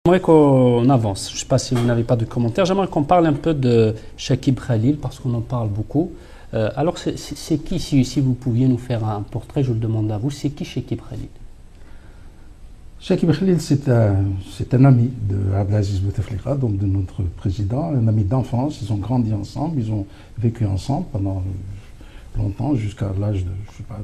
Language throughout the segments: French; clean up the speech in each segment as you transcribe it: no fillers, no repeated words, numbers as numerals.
J'aimerais qu'on avance. Je ne sais pas si vous n'avez pas de commentaires. J'aimerais qu'on parle un peu de Chakib Khalil, parce qu'on en parle beaucoup. Alors, c'est qui, si vous pouviez nous faire un portrait, je le demande à vous, c'est qui Chakib Khalil? Chakib Khalil, c'est un ami de Abdelaziz Bouteflika, donc de notre président, un ami d'enfance. Ils ont grandi ensemble, ils ont vécu ensemble pendant longtemps, jusqu'à l'âge de, je sais pas,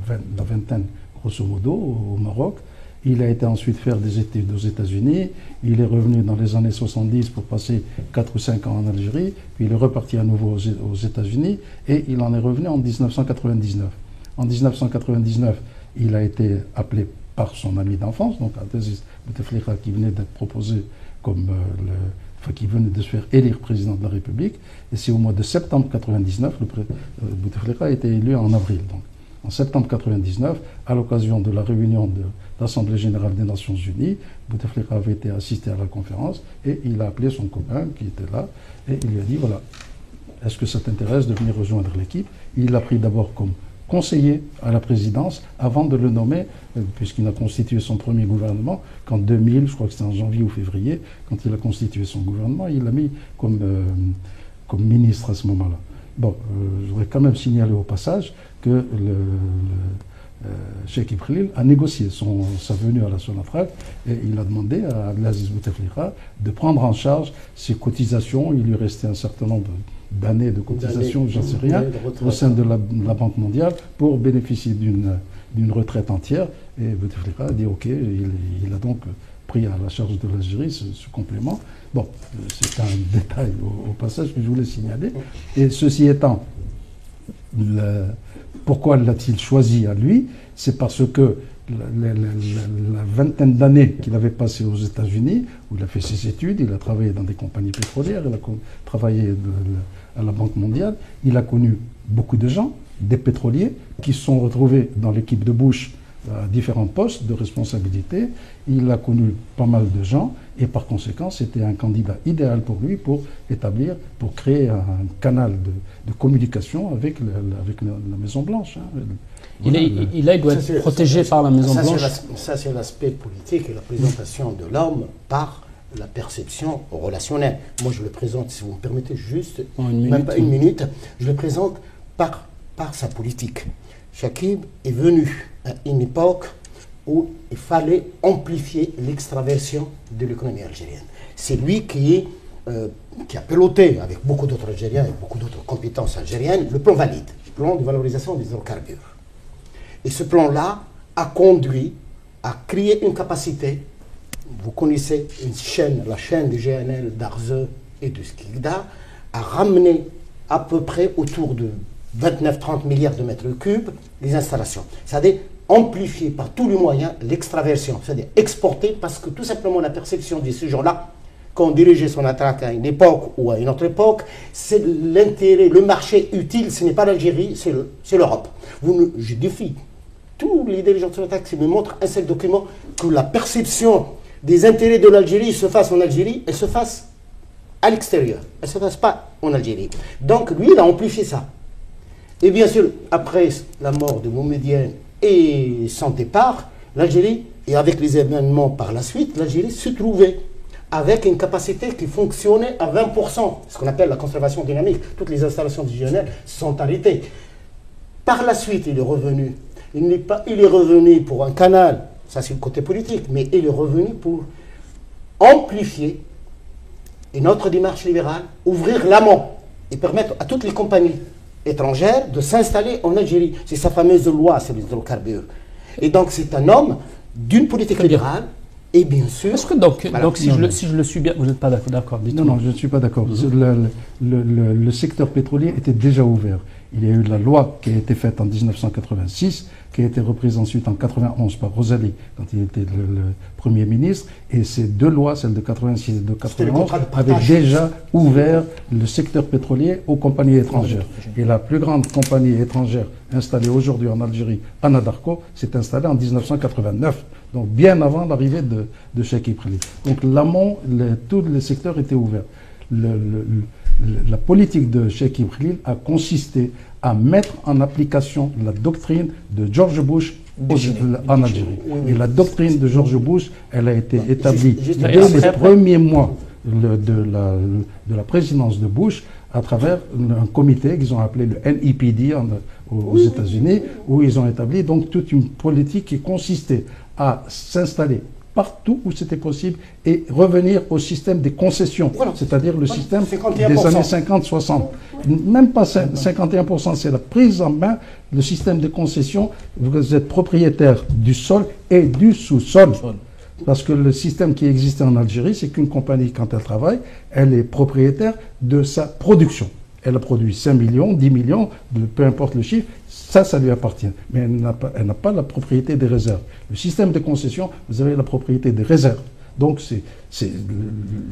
la vingtaine, grosso modo, au Maroc. Il a été ensuite faire des études aux États-Unis. Il est revenu dans les années 70 pour passer 4 ou 5 ans en Algérie. Puis il est reparti à nouveau aux États-Unis et il en est revenu en 1999. En 1999, il a été appelé par son ami d'enfance, donc Abdelaziz Bouteflika, qui venait d'être proposé comme qui venait de se faire élire président de la République. Et c'est au mois de septembre 1999, Bouteflika a été élu en avril. Donc. En septembre 1999, à l'occasion de la réunion de l'Assemblée générale des Nations Unies, Bouteflika avait été assisté à la conférence et il a appelé son copain qui était là et il lui a dit voilà, est-ce que ça t'intéresse de venir rejoindre l'équipe? Il l'a pris d'abord comme conseiller à la présidence avant de le nommer, puisqu'il a constitué son premier gouvernement, qu'en 2000, je crois que c'était en janvier ou février, quand il a constitué son gouvernement, il l'a mis comme ministre à ce moment-là. Bon, je voudrais quand même signaler au passage que Chakib Khalil a négocié sa venue à la Sonatrach et il a demandé à Abdelaziz Bouteflika de prendre en charge ses cotisations. Il lui restait un certain nombre d'années de cotisations, j'en sais rien, au sein de la Banque mondiale pour bénéficier d'une retraite entière. Et Bouteflika a dit OK, il a donc pris à la charge de l'Algérie ce complément. Bon, c'est un détail au passage que je voulais signaler. Et ceci étant, pourquoi l'a-t-il choisi à lui? C'est parce que la vingtaine d'années qu'il avait passé aux États-Unis, où il a fait ses études, il a travaillé dans des compagnies pétrolières, il a travaillé à la Banque mondiale, il a connu beaucoup de gens, des pétroliers, qui se sont retrouvés dans l'équipe de Bush à différents postes de responsabilité. Il a connu pas mal de gens et par conséquent, c'était un candidat idéal pour lui pour créer un canal de communication avec la Maison-Blanche. Hein. Il doit être protégé par la Maison-Blanche. Ça, c'est l'aspect politique et la présentation de l'homme par la perception relationnelle. Moi, je le présente, si vous me permettez, juste même pas une minute, je le présente par sa politique. Chakib est venu à une époque où il fallait amplifier l'extraversion de l'économie algérienne. C'est lui qui a piloté, avec beaucoup d'autres Algériens et beaucoup d'autres compétences algériennes, le plan valide, le plan de valorisation des hydrocarbures. Et ce plan-là a conduit à créer une capacité. Vous connaissez la chaîne du GNL, d'Arze et de Skikda, à ramener à peu près autour de 29-30 milliards de mètres cubes les installations. C'est-à-dire amplifier par tous les moyens l'extraversion, c'est-à-dire exporter, parce que tout simplement la perception de ces gens-là, quand on dirigeait son attaque à une époque ou à une autre époque, c'est l'intérêt, le marché utile, ce n'est pas l'Algérie, c'est l'Europe. Je défie tous les dirigeants de son attaque qui me montrent un seul document que la perception des intérêts de l'Algérie se fasse en Algérie, elle se fasse à l'extérieur, elle ne se fasse pas en Algérie. Donc lui, il a amplifié ça. Et bien sûr, après la mort de Mohamedienne et son départ, l'Algérie, et avec les événements par la suite, l'Algérie se trouvait avec une capacité qui fonctionnait à 20%, ce qu'on appelle la conservation dynamique. Toutes les installations fusionnelles sont arrêtées. Par la suite, il est revenu. Il est revenu pour un canal, ça c'est le côté politique, mais il est revenu pour amplifier une autre démarche libérale, ouvrir l'amont et permettre à toutes les compagnies étrangères de s'installer en Algérie. C'est sa fameuse loi sur les hydrocarbures. Et donc c'est un homme d'une politique libérale et bien sûr... Est-ce que donc si je le suis bien, vous n'êtes pas d'accord? Non, je ne suis pas d'accord. Le secteur pétrolier était déjà ouvert. Il y a eu la loi qui a été faite en 1986, qui a été reprise ensuite en 91 par Rosalie, quand il était le Premier ministre. Et ces deux lois, celle de 86 et de 91, avaient déjà ouvert le secteur pétrolier aux compagnies étrangères. Et la plus grande compagnie étrangère installée aujourd'hui en Algérie, Anadarko, s'est installée en 1989, donc bien avant l'arrivée de Chakib Khalil. Donc l'amont, tous les secteurs étaient ouverts. La politique de Chakib Khalil a consisté à mettre en application la doctrine de George Bush en Algérie. Et la doctrine de George Bush, elle a été établie dès les premiers mois de la présidence de Bush à travers un comité qu'ils ont appelé le NEPD aux États-Unis, où ils ont établi donc toute une politique qui consistait à s'installer partout où c'était possible et revenir au système des concessions, c'est-à-dire le système 51%. Des années 50-60. Même pas 51%, c'est la prise en main, le système de concessions. Vous êtes propriétaire du sol et du sous-sol. Parce que le système qui existait en Algérie, c'est qu'une compagnie, quand elle travaille, elle est propriétaire de sa production. Elle a produit 5 millions, 10 millions, peu importe le chiffre, ça lui appartient. Mais elle n'a pas la propriété des réserves. Le système de concession, vous avez la propriété des réserves. Donc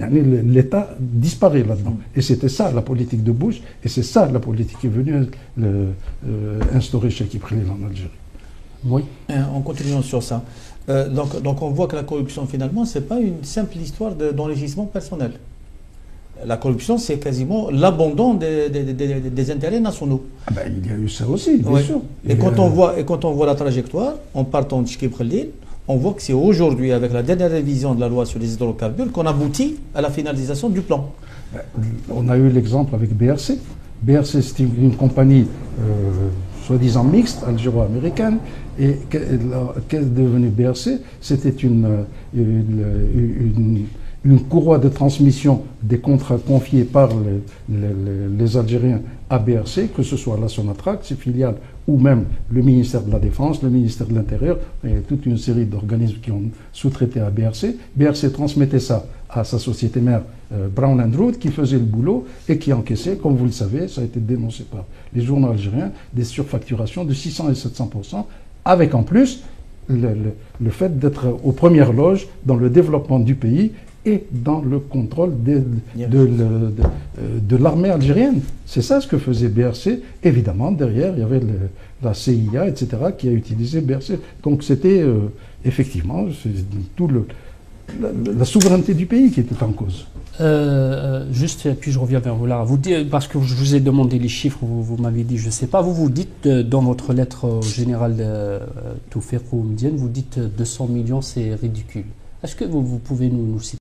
l'État disparaît là-dedans. Et c'était ça la politique de Bush, et c'est ça la politique qui est venue instaurer Cheikh Ibrahim en Algérie. Oui. En continuant sur ça. Donc on voit que la corruption, finalement, ce n'est pas une simple histoire d'enrichissement personnel. La corruption, c'est quasiment l'abandon des intérêts nationaux. Ah ben, il y a eu ça aussi, bien sûr. Et quand on voit la trajectoire, en partant de Cheikh Ibrahim, on voit que c'est aujourd'hui, avec la dernière révision de la loi sur les hydrocarbures, qu'on aboutit à la finalisation du plan. On a eu l'exemple avec BRC. BRC, c'est une compagnie soi-disant mixte, algéro-américaine. Et qu'est devenu BRC? C'était une courroie de transmission des contrats confiés par les Algériens à BRC, que ce soit la Sonatrach, ses filiales, ou même le ministère de la Défense, le ministère de l'Intérieur, et toute une série d'organismes qui ont sous-traité à BRC. BRC transmettait ça à sa société mère Brown & Root, qui faisait le boulot et qui encaissait, comme vous le savez, ça a été dénoncé par les journaux algériens, des surfacturations de 600 et 700%, avec en plus le fait d'être aux premières loges dans le développement du pays et dans le contrôle de l'armée algérienne. C'est ça ce que faisait BRC. Évidemment, derrière, il y avait la CIA, etc., qui a utilisé BRC. Donc c'était effectivement la souveraineté du pays qui était en cause. Juste, puis je reviens vers vous là. Parce que je vous ai demandé les chiffres, vous m'avez dit, je ne sais pas, vous dites dans votre lettre au général Toufiq Oummedienne, vous dites 200 millions, c'est ridicule. Est-ce que vous pouvez nous citer